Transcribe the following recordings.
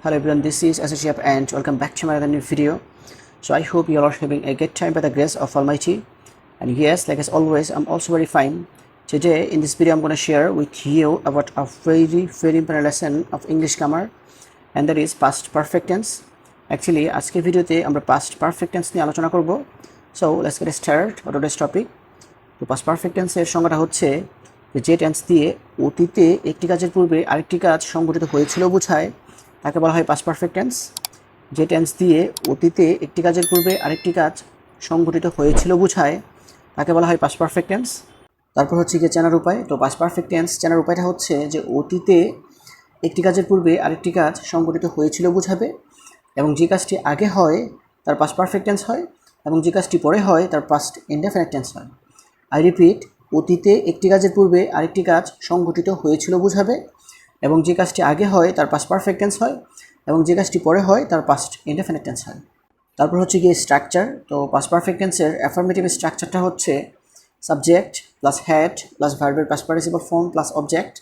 Hello everyone, this is Shihab and welcome back to my other new video. So I hope you all are having a good time by the grace of Almighty. And yes, like as always, I'm also very fine. Today in this video I'm going to share with you about a very important lesson of English grammar, and that is past perfect tense. Actually আজকের ভিডিওতে আমরা past perfect tense নিয়ে আলোচনা করব. So let's get started with today's topic. তো past perfect tense এর সংজ্ঞাটা হচ্ছে যে টেন্স দিয়ে অতীতে একটি কাজের পূর্বে আরেকটি কাজ সংঘটিত হয়েছিল বোঝায় তাকে বলা হয় পাস্ট পারফেক্ট টেন্স। যে টেন্স দিয়ে অতীতে একটি কাজের পূর্বে আরেকটি কাজ সংঘটিত হয়েছিল বোঝায় তাকে বলা হয় পাস্ট পারফেক্ট টেন্স। তারপর হচ্ছে গিয়ে চেনার উপায়। তো পাস্ট পারফেক্ট টেন্স চেনার উপায়টা হচ্ছে যে অতীতে একটি কাজের পূর্বে আরেকটি কাজ সংঘটিত হয়েছিল বোঝাবে, এবং যে কাজটি আগে হয় তার পাস্ট পারফেক্ট টেন্স হয়, এবং যে কাজটি পরে হয় তার পাস্ট ইনডেফিনিট টেন্স হয়। আই রিপিট, অতীতে একটি কাজের পূর্বে আরেকটি কাজ সংঘটিত হয়েছিল বোঝাবে, এবং যে কাজটি আগে হয় তার পাস্ট পারফেক্ট টেন্স হয়, এবং যে কাজটি পরে হয় তার পাস্ট ইনডেফিনিট টেন্স হয়। তারপর হচ্ছে গিয়ে স্ট্রাকচার। তো পাস্ট পারফেক্ট টেন্সের অ্যাফার্মেটিভ স্ট্রাকচারটা হচ্ছে সাবজেক্ট প্লাস হ্যাড প্লাস ভার্বের past participle form plus object.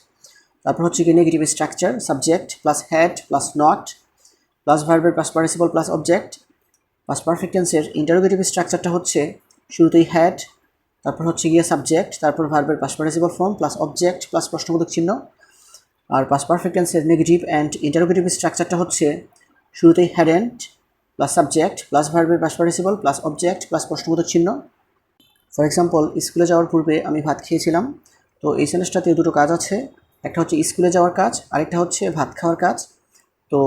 তারপর হচ্ছে গিয়ে negative structure, subject plus had plus not plus ভার্বের past participle plus object. Past perfect টেন্সের ইন্টারোগেটিভ স্ট্রাকচারটা হচ্ছে শুরুতেই হ্যাড, তারপর হচ্ছে গিয়ে সাবজেক্ট, তারপর ভার্বের past participle form plus object plus প্রশ্নবোধক চিহ্ন। আর পাস্ট পারফেক্ট টেন্সের নেগেটিভ অ্যান্ড ইন্টারোগেটিভ স্ট্রাকচারটা হচ্ছে শুরুতেই হ্যাডেন্ট প্লাস সাবজেক্ট প্লাস ভার্বের past participle plus object plus প্রশ্নবোধক চিহ্ন। ফর এক্সাম্পল, স্কুলে যাওয়ার পূর্বে আমি ভাত খেয়েছিলাম। তো এই সেন্টেন্সটাতে দুটো কাজ আছে, একটা হচ্ছে স্কুলে যাওয়ার কাজ, আরেকটা হচ্ছে ভাত খাওয়ার কাজ। তো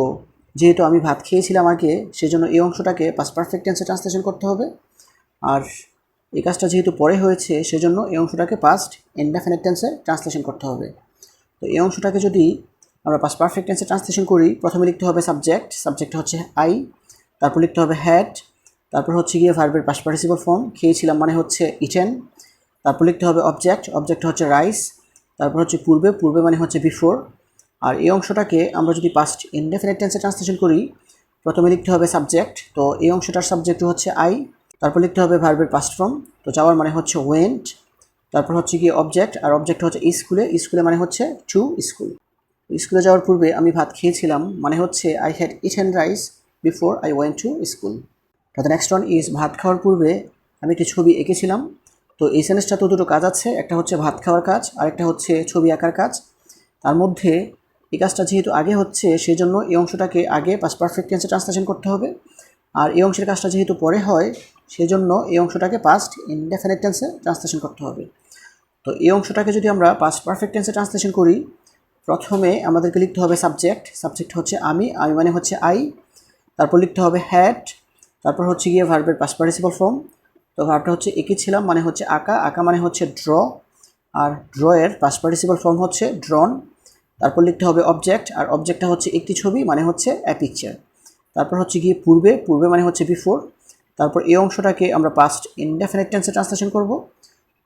যেহেতু আমি ভাত খেয়েছিলাম আগে, সেজন্য এই অংশটাকে পাস্ট পারফেক্ট টেন্সে ট্রান্সলেশন করতে হবে, আর এই কাজটা যেহেতু পরে হয়েছে সেজন্য এই অংশটাকে পাস্ট ইনডেফিনিট টেন্সে ট্রান্সলেশন করতে হবে। তো এই অংশটাকে যদি আমরা পাস্ট পারফেক্ট টেন্সে ট্রান্সলেশন করি, প্রথমে লিখতে হবে সাবজেক্ট, সাবজেক্টটা হচ্ছে আই, তারপর লিখতে হবে হ্যাড, তারপর হচ্ছে গিয়ে ভার্বের পাস্ট পার্টিসিপল ফর্ম খেয়েছিলাম মানে হচ্ছে ইটেন, তারপর লিখতে হবে অবজেক্ট, অবজেক্টটা হচ্ছে রাইস, তারপর হচ্ছে পূর্বে, পূর্বে মানে হচ্ছে বিফোর। আর এই অংশটাকে আমরা যদি পাস্ট ইনডেফিনিট টেন্সে ট্রান্সলেশন করি, প্রথমে লিখতে হবে সাবজেক্ট, তো এই অংশটার সাবজেক্ট হচ্ছে আই, তারপর লিখতে হবে ভার্বের পাস্ট ফর্ম, তো যাওয়ার মানে হচ্ছে ওয়েন্ট, তারপর হচ্ছে গিয়ে অবজেক্ট, আর অবজেক্ট হচ্ছে স্কুলে, স্কুলে মানে হচ্ছে টু স্কুল। স্কুলে যাওয়ার পূর্বে আমি ভাত খেয়েছিলাম মানে হচ্ছে I had eaten rice before I went to school. The next one is ভাত খাওয়ার পূর্বে আমি একটি ছবি এঁকেছিলাম। তো এই সেন্টেন্সটা তো দুটো কাজ আছে, একটা হচ্ছে ভাত খাওয়ার কাজ, আরেকটা হচ্ছে ছবি আঁকার কাজ। তার মধ্যে এই কাজটা যেহেতু আগে হচ্ছে সেই জন্য এই অংশটাকে আগে পাস্ট পারফেক্ট টেন্সে ট্রান্সলেশন করতে হবে, আর এই অংশের কাজটা যেহেতু পরে হয় সেজন্য এই অংশটাকে পাস্ট ইনডেফিনিট টেন্সে ট্রান্সলেশন করতে হবে। তো এই অংশটাকে যদি আমরা পাস্ট পারফেক্ট টেন্সে ট্রান্সলেশন করি, প্রথমে আমাদেরকে লিখতে হবে সাবজেক্ট, সাবজেক্ট হচ্ছে আমি, আমি মানে হচ্ছে আই, তারপর লিখতে হবে হ্যাড, তারপর হচ্ছে গিয়ে ভার্বের পাস্ট পার্টিসিপল ফর্ম, তো ভার্বটা হচ্ছে এঁকেছিলাম মানে হচ্ছে আঁকা, আঁকা মানে হচ্ছে ড্র, আর ড্রয়ের পাস্ট পার্টিসিপল ফর্ম হচ্ছে ড্রন। তারপর লিখতে হবে অবজেক্ট, আর অবজেক্টটা হচ্ছে একটি ছবি মানে হচ্ছে এ পিকচার। তারপর হচ্ছে গিয়ে পূর্বে, পূর্বে মানে হচ্ছে বিফোর। তারপর এই অংশটাকে আমরা পাস্ট ইনডেফিনিট টেন্সে ট্রান্সলেশন করব।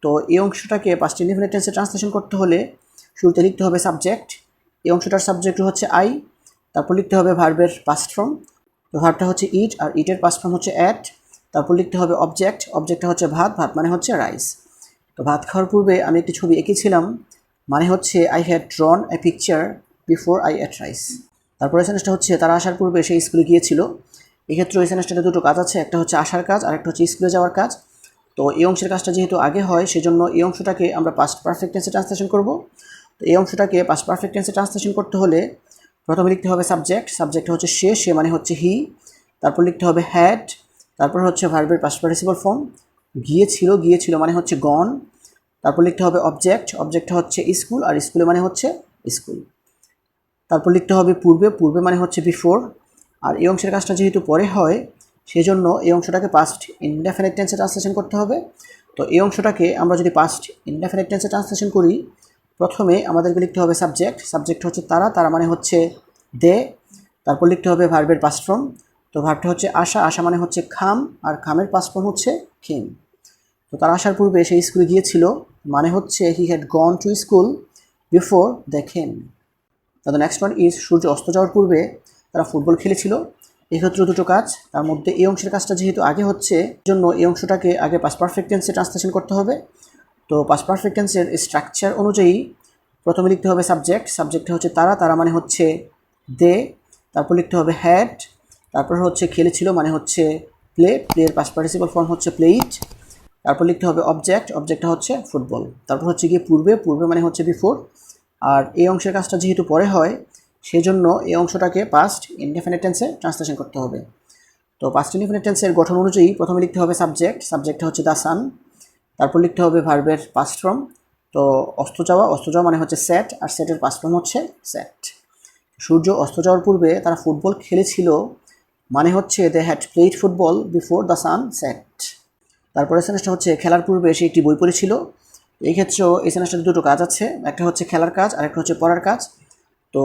তো এই অংশটাকে পাস্ট ইনডেফিনিট টেন্সে ট্রান্সলেশন করতে হলে শুরুতে লিখতে হবে সাবজেক্ট, এই অংশটার সাবজেক্ট হচ্ছে আই, তারপর লিখতে হবে ভার্বের পাস্ট ফর্ম, তো ভার্বটা হচ্ছে ইট, আর ইটের পাস্ট ফর্ম হচ্ছে অ্যাট, তারপর লিখতে হবে অবজেক্ট, অবজেক্টটা হচ্ছে ভাত, ভাত মানে হচ্ছে রাইস। তো ভাত খাওয়ার পূর্বে আমি একটি ছবি এঁকেছিলাম মানে হচ্ছে I had ড্রন a picture before I ate rice. তারপরে সেন্টেন্সটা হচ্ছে তারা আসার পূর্বে সে স্কুলে গিয়েছিল। এক্ষেত্রে ওই সেন্টেন্সটাতে দুটো কাজ আছে, একটা হচ্ছে আসার কাজ আর একটা হচ্ছে স্কুলে যাওয়ার কাজ। তো এই অংশের কাজটা যেহেতু আগে হয় সেজন্য এই অংশটাকে আমরা পাস্ট পারফেক্ট টেন্সে ট্রান্সলেশন করব। তো এই অংশটাকে পাস্ট পারফেক্ট টেন্সে ট্রান্সলেশন করতে হলে প্রথমে লিখতে হবে সাবজেক্ট, সাবজেক্ট হচ্ছে সে, সে মানে হচ্ছে হি, তারপর লিখতে হবে হ্যাড, তারপর হচ্ছে ভার্বের পাস্ট পার্টিসিপল ফর্ম, গিয়েছিল, গিয়েছিল মানে হচ্ছে গন, তারপর লিখতে হবে অবজেক্ট, অবজেক্ট হচ্ছে স্কুল, আর স্কুলে মানে হচ্ছে স্কুল। তারপর লিখতে হবে পূর্বে, পূর্বে মানে হচ্ছে বিফোর, আর এই অংশের কাজটা যেহেতু পরে হয় সেজন্য এই অংশটাকে পাস্ট ইনডেফিনিট টেন্সে ট্রান্সলেশন করতে হবে। তো এই অংশটাকে আমরা যদি পাস্ট ইনডেফিনিট টেন্সে ট্রান্সলেশন করি, প্রথমে আমাদেরকে লিখতে হবে সাবজেক্ট, সাবজেক্ট হচ্ছে তারা, তারা মানে হচ্ছে দে, তারপর লিখতে হবে ভার্বের পাস্ট ফর্ম, তো ভার্বটা হচ্ছে আসা, আসা মানে হচ্ছে খাম, আর খামের পাস্ট ফর্ম হচ্ছে খেম। তো তারা আসার পূর্বে সে স্কুলে গিয়েছিল মানে হচ্ছে he had gone to school before they came. The next one is সূর্য অস্ত যাওয়ার পূর্বে তারা ফুটবল খেলেছিল। এক্ষেত্রে দুটো কাজ, তার মধ্যে এই অংশের কাজটা যেহেতু আগে হচ্ছে জন্য এই অংশটাকে আগে পাস্ট পারফেক্ট টেন্সে ট্রান্সলেশন করতে হবে। তো পাস্ট পারফেক্ট টেন্সের স্ট্রাকচার অনুযায়ী প্রথমে লিখতে হবে সাবজেক্ট, সাবজেক্টটা হচ্ছে তারা, তারা মানে হচ্ছে দে, তারপর লিখতে হবে হ্যাড, তারপর হচ্ছে খেলেছিল মানে হচ্ছে প্লে, প্লেয়ের পাস্ট পার্টিসিপল ফর্ম হচ্ছে প্লেইড। তারপর লিখতে হবে অবজেক্ট, অবজেক্টটা হচ্ছে ফুটবল। তারপর হচ্ছে গিয়ে পূর্বে, পূর্বে মানে হচ্ছে বিফোর। আর এই অংশের কাজটা যেহেতু পরে হয় সেই জন্য এই অংশটাকে পাস্ট ইনডেফিনিট টেন্সে ট্রান্সলেশন করতে হবে। তো পাস্ট ইনডেফিনিট টেন্সের গঠন অনুযায়ী প্রথমে লিখতে হবে সাবজেক্ট, সাবজেক্টটা হচ্ছে দ্য সান। তারপর লিখতে হবে ভার্বের পাস্ট ফর্ম, তো অস্ত যাওয়া, অস্ত যাওয়া মানে হচ্ছে সেট, আর সেটের পাস্ট ফর্ম হচ্ছে সেট। সূর্য অস্ত যাওয়ার পূর্বে তারা ফুটবল খেলেছিল মানে হচ্ছে they had played football before the sun set. তারপরে সেন্টেন্সটা হচ্ছে খেলার পূর্বে সে একটি বই পড়েছিল। এই ক্ষেত্রেও এই সেন্টেন্সটাতে দুটো কাজ আছে, একটা হচ্ছে খেলার কাজ আর একটা হচ্ছে পড়ার কাজ। তো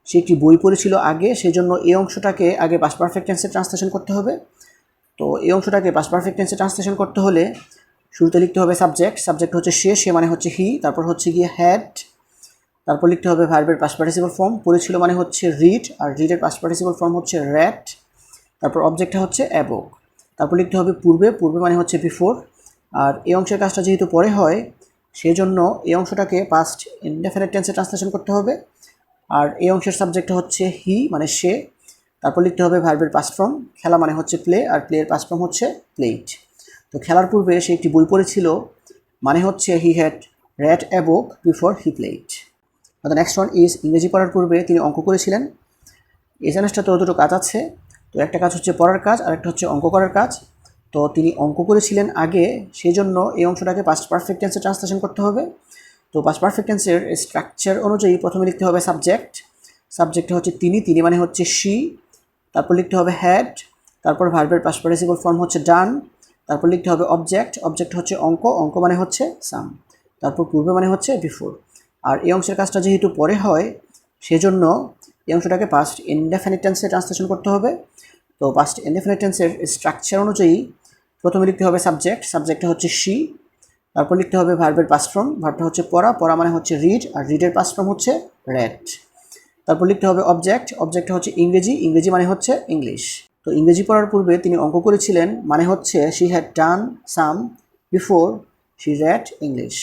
সে একটি বই পড়েছিল আগে, সেই জন্য এই অংশটাকে আগে পাস্ট পারফেক্ট টেন্সে ট্রান্সলেশন করতে হবে। তো এই অংশটাকে পাস্ট পারফেক্ট টেন্সে ট্রান্সলেশন করতে হলে শুরুতে লিখতে হবে সাবজেক্ট, সাবজেক্ট হচ্ছে সে, সে মানে হচ্ছে হি। তারপর হচ্ছে গিয়ে হ্যাড, তারপর লিখতে হবে ভার্বের পাস্ট পার্টিসিপল ফর্ম, পড়েছিল মানে হচ্ছে রিড, আর রিডের পাস্ট পার্টিসিপল ফর্ম হচ্ছে রেড। তারপর অবজেক্টটা হচ্ছে অ্যাবোক। তারপর লিখতে হবে পূর্বে, পূর্বে মানে হচ্ছে বিফোর। আর এই অংশের কাজটা যেহেতু পরে হয় সেই জন্য এই অংশটাকে পাস্ট ইনডেফিনিট টেন্সে ট্রান্সলেশন করতে হবে। আর এই অংশের সাবজেক্টটা হচ্ছে হি মানে সে। তারপর লিখতে হবে ভার্বের পাস্ট ফর্ম, খেলা মানে হচ্ছে প্লে, আর প্লেয়ের পাস্ট ফর্ম হচ্ছে প্লেড। তো খেলার পূর্বে সে একটি বই পড়েছিল মানে হচ্ছে he had red A book before he played. The next one is ইংরেজি পড়ার পূর্বে তিনি অঙ্ক করেছিলেন। এই সেন্টেন্সটা তো দুটো কাজ আছে, তো একটা কাজ হচ্ছে পড়ার কাজ আর একটা হচ্ছে অঙ্ক করার কাজ। তো তিনি অঙ্ক করেছিলেন আগে, সেই জন্য এই অংশটাকে পাস্ট পারফেক্ট টেন্সে ট্রান্সলেশন করতে হবে। তো পাস্ট পারফেক্ট টেন্সের স্ট্রাকচার অনুযায়ী প্রথমে লিখতে হবে সাবজেক্ট, সাবজেক্টটা হচ্ছে তিনি, তিনি মানে হচ্ছে শি। তারপর লিখতে হবে হ্যাড, তারপর ভার্বের পাস্ট পার্টিসিপল ফর্ম হচ্ছে ডান। তারপর লিখতে হবে অবজেক্ট, অবজেক্ট হচ্ছে অঙ্ক, অঙ্ক মানে হচ্ছে সাম। তারপর পূর্বে মানে হচ্ছে বিফোর। আর এই অংশের কাজটা যেহেতু পরে হয় সেজন্য এই অংশটাকে পাস্ট ইনডেফিনিট টেন্সে ট্রান্সলেশন করতে হবে। তো পাস্ট ইনডেফিনিট টেন্সের স্ট্রাকচার অনুযায়ী প্রথমে লিখতে হবে সাবজেক্ট, সাবজেক্টটা হচ্ছে শি। তারপর লিখতে হবে ভার্বের পাস্ট ফর্ম, ভার্বটা হচ্ছে পড়া, পড়া মানে হচ্ছে রিড, আর রিডের পাস্ট ফর্ম হচ্ছে রেড। তারপর লিখতে হবে অবজেক্ট, অবজেক্টটা হচ্ছে ইংরেজি, ইংরেজি মানে হচ্ছে ইংলিশ। তো ইংরেজি পড়ার পূর্বে তিনি অঙ্ক করেছিলেন মানে হচ্ছে she had done some before she red English.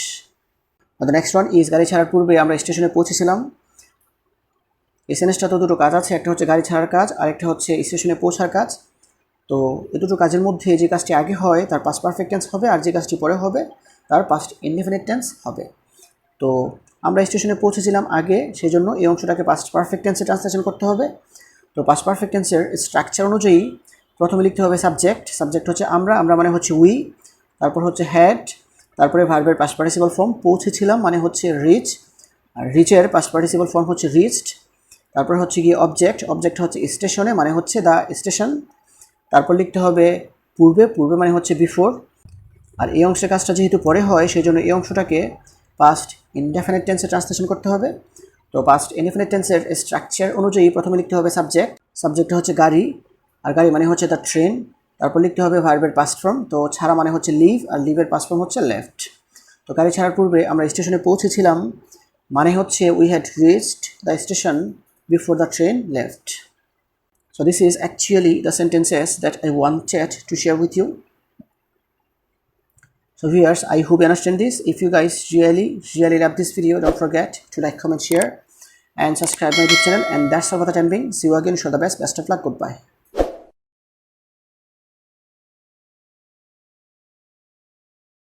The next one is গাড়ি ছাড়ার পূর্বে আমরা স্টেশনে পৌঁছেছিলাম। এই সেন্টেন্সটা তো দুটো কাজ আছে, একটা হচ্ছে গাড়ি ছাড়ার কাজ আর একটা হচ্ছে স্টেশনে পৌঁছার কাজ। তো এই দুটো কাজের মধ্যে যে কাজটি আগে হয় তার পাস্ট পারফেক্ট টেন্স হবে, আর যে কাজটি পরে হবে তার পাস্ট ইনডেফিনিট টেন্স হবে। তো আমরা স্টেশনে পৌঁছেছিলাম আগে, সেই জন্য এই অংশটাকে পাস্ট পারফেক্ট টেন্সে ট্রান্সলেশন করতে হবে। তো পাস্ট পারফেক্ট টেন্সের স্ট্রাকচার অনুযায়ী প্রথমে লিখতে হবে সাবজেক্ট, সাবজেক্ট হচ্ছে আমরা, আমরা মানে হচ্ছে উই। তারপর হচ্ছে হ্যাড, তারপরে ভার্বের পাস্ট পার্টিসিপল ফর্ম, পৌঁছেছিলাম মানে হচ্ছে রিচ, আর রিচের পাস্ট পার্টিসিপল ফর্ম হচ্ছে রিচড। তারপর হচ্ছে গিয়ে অবজেক্ট, অবজেক্ট হচ্ছে স্টেশনে মানে হচ্ছে দ্য স্টেশন। তারপর লিখতে হবে পূর্বে, পূর্বে মানে হচ্ছে বিফোর। আর এই অংশের কাজটা যেহেতু পরে হয় সেই জন্য এই অংশটাকে পাস্ট ইনডেফিনিট টেন্সে ট্রান্সলেশন করতে হবে। তো পাস্ট ইনডেফিনিট টেন্সের স্ট্রাকচার অনুযায়ী প্রথমে লিখতে হবে সাবজেক্ট, সাবজেক্টটা হচ্ছে গাড়ি, আর গাড়ি মানে হচ্ছে দ্য ট্রেন। তারপর লিখতে হবে ভার্বের পাস্ট ফর্ম, তো ছাড়া মানে হচ্ছে লিভ, আর লিভের পাস্ট ফর্ম হচ্ছে লেফট। তো গাড়ি ছাড়ার পূর্বে আমরা স্টেশনে পৌঁছেছিলাম মানে হচ্ছে we had reached the station before the train left. So this is actually the sentences that I wanted to share with you. So viewers, I hope you understand this. If you guys really love this video, don't forget to like, comment, share and subscribe my YouTube channel. And that's all for the time being. See you again. Show the best of luck. Goodbye.